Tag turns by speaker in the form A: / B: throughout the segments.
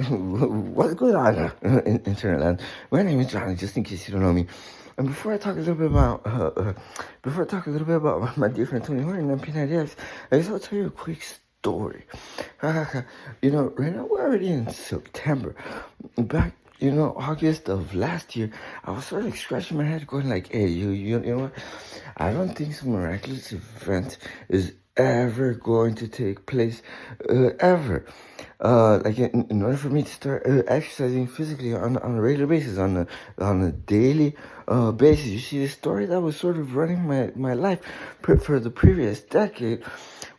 A: What's going on, Internet? My name is Johnny, just in case you don't know me. And before I talk a little bit about my dear friend Tony Horton and P90X, I just want to tell you a quick story. Right now we're already in September. Back, August of last year, I was sort of like scratching my head, going like, "Hey, you know what? I don't think some miraculous event is ever going to take place, ever." Like in order for me to start exercising physically on a regular basis, on a daily basis. You see, the story that was sort of running my life for the previous decade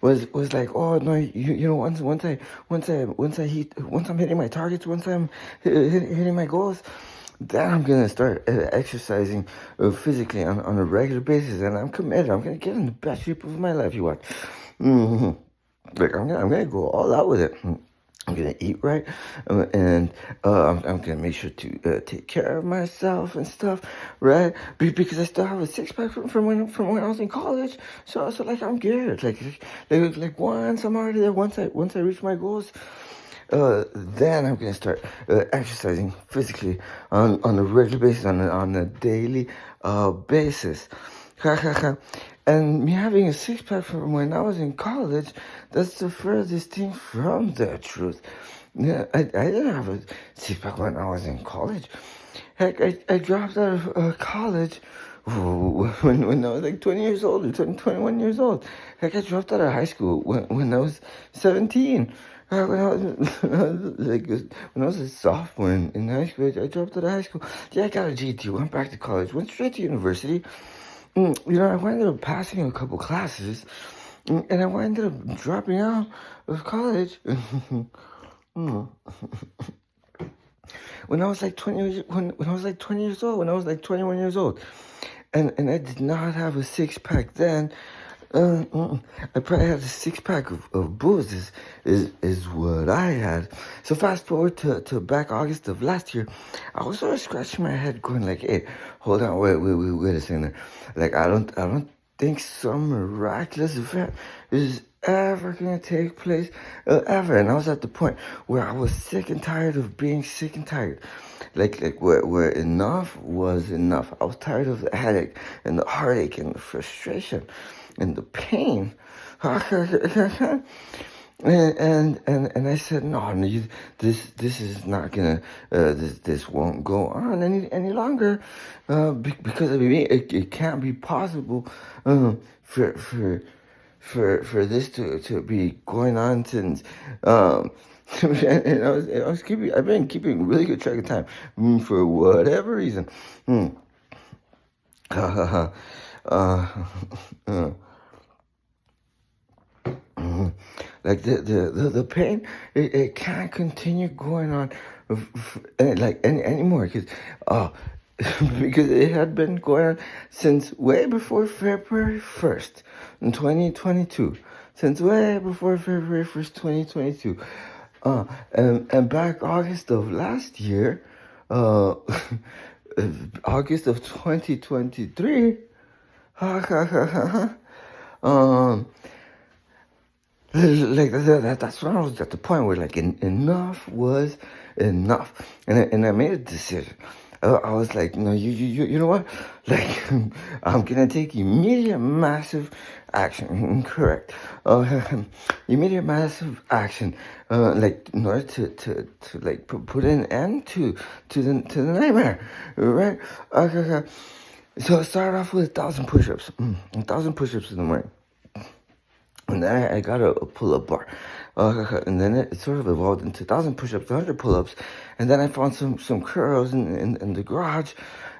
A: was like, oh no, once I'm hitting my targets, once I'm hitting my goals, then I'm gonna start exercising physically on a regular basis, and I'm committed. I'm gonna get in the best shape of my life. You watch. Mm-hmm. Like I'm gonna go all out with it. I'm gonna eat right, and I'm gonna make sure to take care of myself and stuff, right? Because I still have a six pack from when I was in college, so like I'm good. Like once I'm already there, once I reach my goals, then I'm gonna start exercising physically on a regular basis, on a daily basis. And me having a six pack from when I was in college, that's the furthest thing from the truth. Yeah, I didn't have a six pack when I was in college. Heck, I dropped out of college when I was like 20 years old or 21 years old. Heck, I dropped out of high school when I was 17. When I was a sophomore in high school, I dropped out of high school. Yeah, I got a GT, went back to college, went straight to university. I ended up passing a couple classes, and I ended up dropping out of college. When I was like 20 when I was like 20 years old, when I was like 21 years old, and I did not have a six pack then. I probably had a six pack of booze is what I had. So fast forward to back August of last year, I was sort of scratching my head, going like, "Hey, hold on, wait a second. Like I don't think some miraculous event is ever gonna take place ever." And I was at the point where I was sick and tired of being sick and tired. Like where enough was enough. I was tired of the headache and the heartache and the frustration and the pain. and I said, no, this is not gonna, this won't go on any longer, because I mean, it can't be possible, for this to be going on since, and I've been keeping really good track of time, for whatever reason. Like the pain, it can't continue going on like anymore, because because it had been going on since way before February 1st in 2022, since way before February 1st 2022, and back August of last year, August of 2023. Like that's when I was at the point where like enough was enough, and I made a decision. I was like, no, you know what? Like, I'm gonna take immediate massive action. Correct. Immediate massive action. Like in order to like put an end to the nightmare, right? So I started off with 1,000 push-ups. 1,000 push-ups in the morning. And then I got a pull-up bar. And then it sort of evolved into 1,000 push-ups, 100 pull-ups. And then I found some curls in the garage.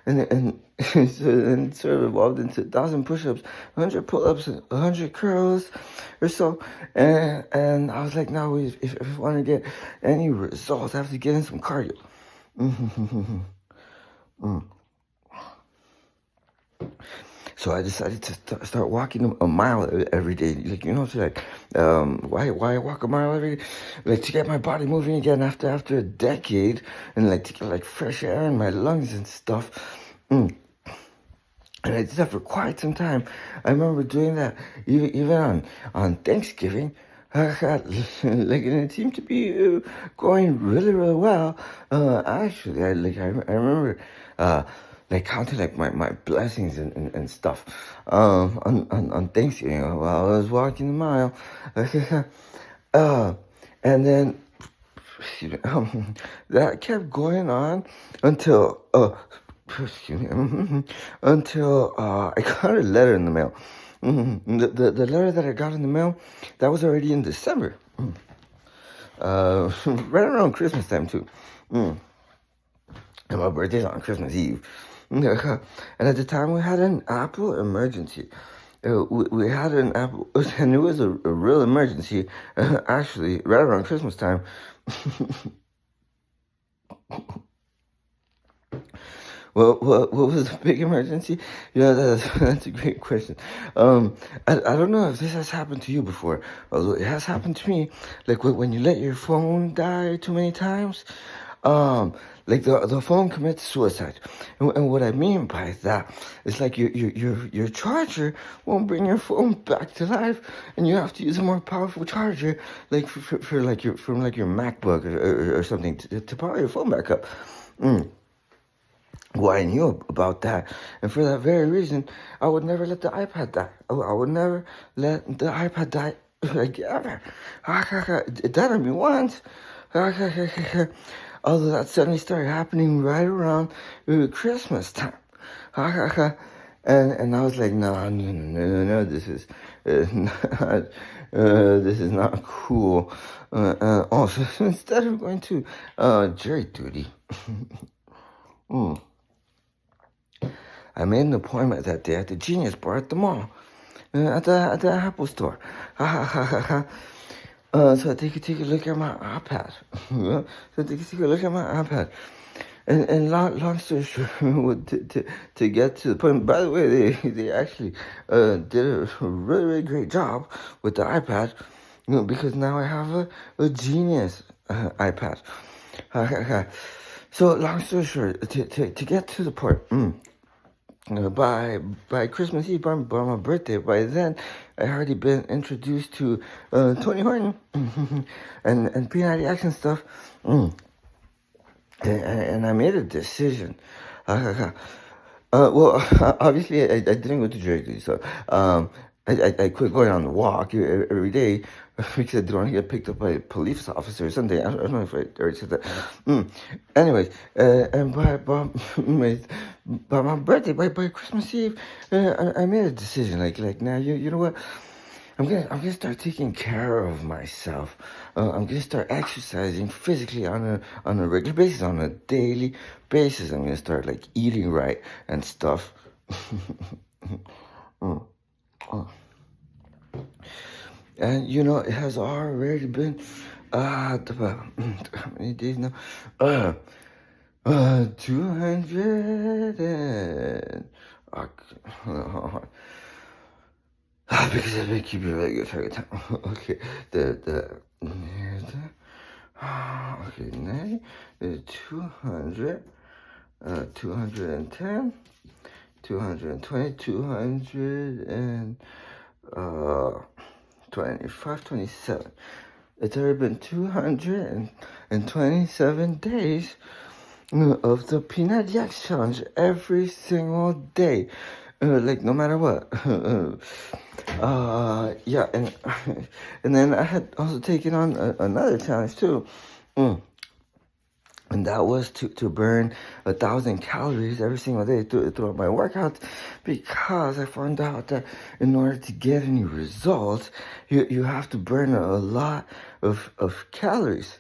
A: And so then it sort of evolved into 1,000 push-ups, 100 pull-ups, 100 curls or so. And I was like, no, if I want to get any results, I have to get in some cardio. So I decided to start walking a mile every day. Like, why walk a mile every day? Like, to get my body moving again after a decade, and like to get like fresh air in my lungs and stuff. And I did that for quite some time. I remember doing that even on Thanksgiving. like, and it seemed to be going really, really well. Actually, I remember, like counting like my blessings and stuff, on Thanksgiving while I was walking the mile, uh, and then that kept going on until excuse me, until I got a letter in the mail. The letter that I got in the mail, that was already in December. Right around Christmas time too. And my birthday's on Christmas Eve. And at the time we had an Apple emergency. We had an Apple, and it was a real emergency. Actually, right around Christmas time. Well, what was the big emergency? Yeah, that's a great question. I don't know if this has happened to you before, although it has happened to me. Like when you let your phone die too many times, like the phone commits suicide. And what I mean by that is like your charger won't bring your phone back to life, and you have to use a more powerful charger, like for like from like your MacBook or something to power your phone back up. Well, I knew about that, and for that very reason, I would never let the iPad die. I would never let the iPad die, like ever. It died on me once. Although that suddenly started happening right around Christmas time. And I was like, no, this is not, this is not cool. Also, instead of going to jury duty, I made an appointment that day at the Genius Bar at the mall, at the Apple store. So they could take a look at my iPad. So they could take a look at my iPad. And long story short, to get to the point. By the way, they actually did a really, really great job with the iPad, because now I have a Genius iPad. So long story short, to get to the point. By Christmas Eve, by my birthday, by then I already been introduced to Tony Horton and P90X and stuff. And I made a decision. Well, obviously I didn't go to Jersey, so I quit going on the walk every day because I didn't want to get picked up by a police officer or something. I don't know if I already said that. Anyways, and by my birthday, by Christmas Eve, I made a decision. Like now, you know what? I'm gonna start taking care of myself. I'm gonna start exercising physically on a regular basis, on a daily basis. I'm gonna start like eating right and stuff. And it has already been about how many days now? 200 and because I've been keeping a really good track of time. Okay, okay, now 200, 210, 220, 200 and 25, 27. It's already been 227 days of the P90X challenge every single day. Like no matter what. Yeah, and and then I had also taken on another challenge too. And that was to burn 1,000 calories every single day throughout my workouts, because I found out that in order to get any results, you have to burn a lot of calories,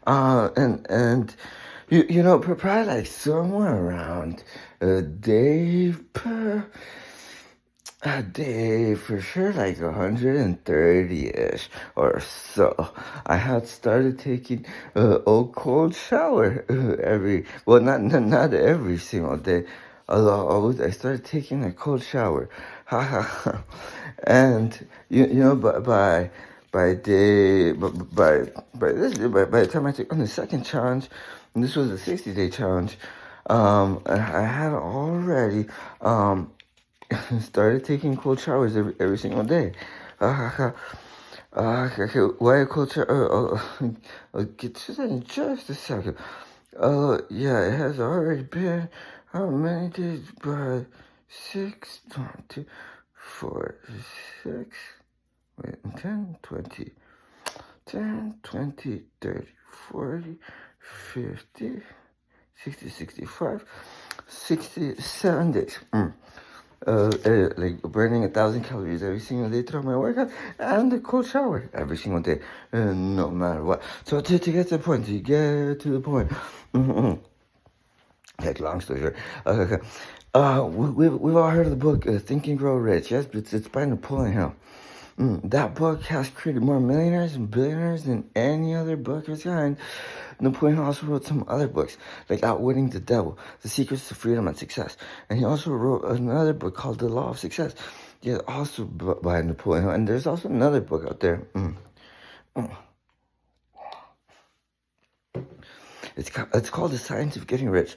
A: and probably like somewhere around a day for sure, like 130-ish or so. I had started taking a cold shower not every single day, although I started taking a cold shower. And by the time I took on the second challenge, and this was a 60-day challenge, I had already started taking cold showers every single day. Okay, why culture? I'll get to that in just a second. Yeah, it has already been how many days? By 6, 20, 4, 6, wait, 10, 20, 10, 20, 30, 40, 50, 60, 65, 67 days. Like burning 1,000 calories every single day throughout my workout and a cold shower every single day, no matter what. So to get to the point, like long story short, okay. We've all heard of the book Think and Grow Rich, yes, but it's by Napoleon Hill. That book has created more millionaires and billionaires than any other book of its kind. Napoleon also wrote some other books, like Outwitting the Devil, The Secrets to Freedom and Success. And he also wrote another book called The Law of Success. Yeah, also by Napoleon Hill. And there's also another book out there. It's called The Science of Getting Rich.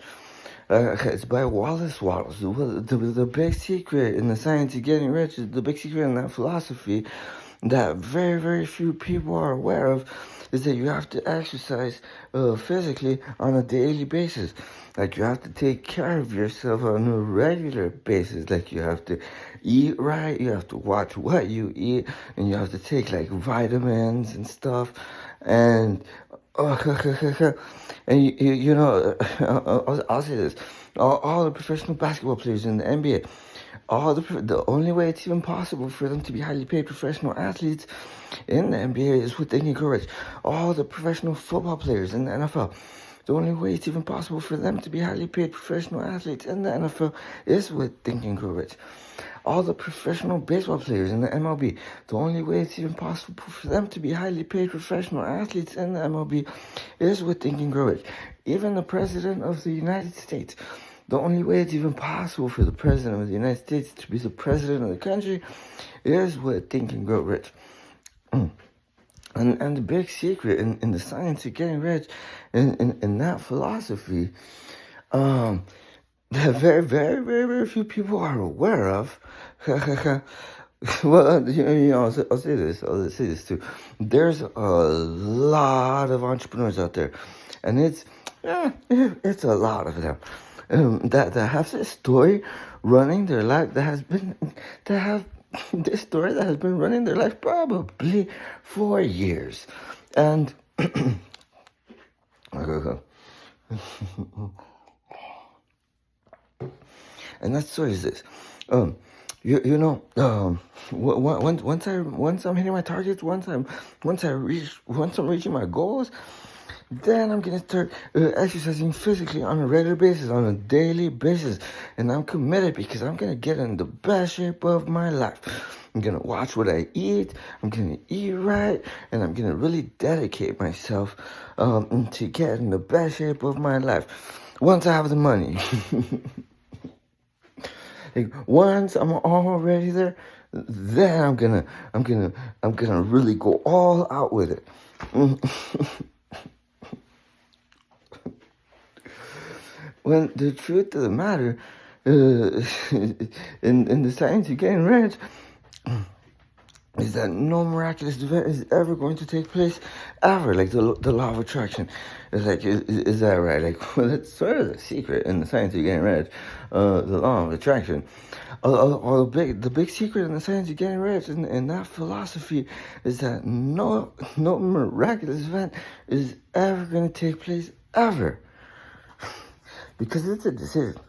A: It's by Wallace Wattles. The big secret in the science of getting rich is the big secret in that philosophy that very, very few people are aware of is that you have to exercise physically on a daily basis. Like you have to take care of yourself on a regular basis. Like you have to eat right, you have to watch what you eat, and you have to take like vitamins and stuff. And and you know, I'll say this: all the professional basketball players in the NBA, the only way it's even possible for them to be highly paid professional athletes in the NBA is with Think and Grow Rich. All the professional football players in the NFL, the only way it's even possible for them to be highly paid professional athletes in the NFL is with Think and Grow Rich. All the professional baseball players in the MLB, the only way it's even possible for them to be highly paid professional athletes in the MLB is with Think and Grow Rich. Even the President of the United States, the only way it's even possible for the President of the United States to be the President of the country is with Think and Grow Rich. And the big secret in the science of getting rich, in that philosophy, that very, very, very, very few people are aware of. Well, I'll say this too. There's a lot of entrepreneurs out there, and it's a lot of them that have this story running their life this story that has been running their life probably for years, and and that story is this. Once I'm hitting my targets, once I'm reaching my goals, then I'm gonna start exercising physically on a regular basis, on a daily basis, and I'm committed because I'm gonna get in the best shape of my life. I'm gonna watch what I eat. I'm gonna eat right, and I'm gonna really dedicate myself to get in the best shape of my life. Once I have the money. Like once I'm already there, then I'm gonna really go all out with it. When the truth of the matter, in the science of getting rich, is that no miraculous event is ever going to take place, ever. Like the law of attraction, is like is that right? Like well, that's sort of the secret in the science of getting rich, the law of attraction. The big secret in the science of getting rich and that philosophy is that no miraculous event is ever going to take place ever, because it's a decision.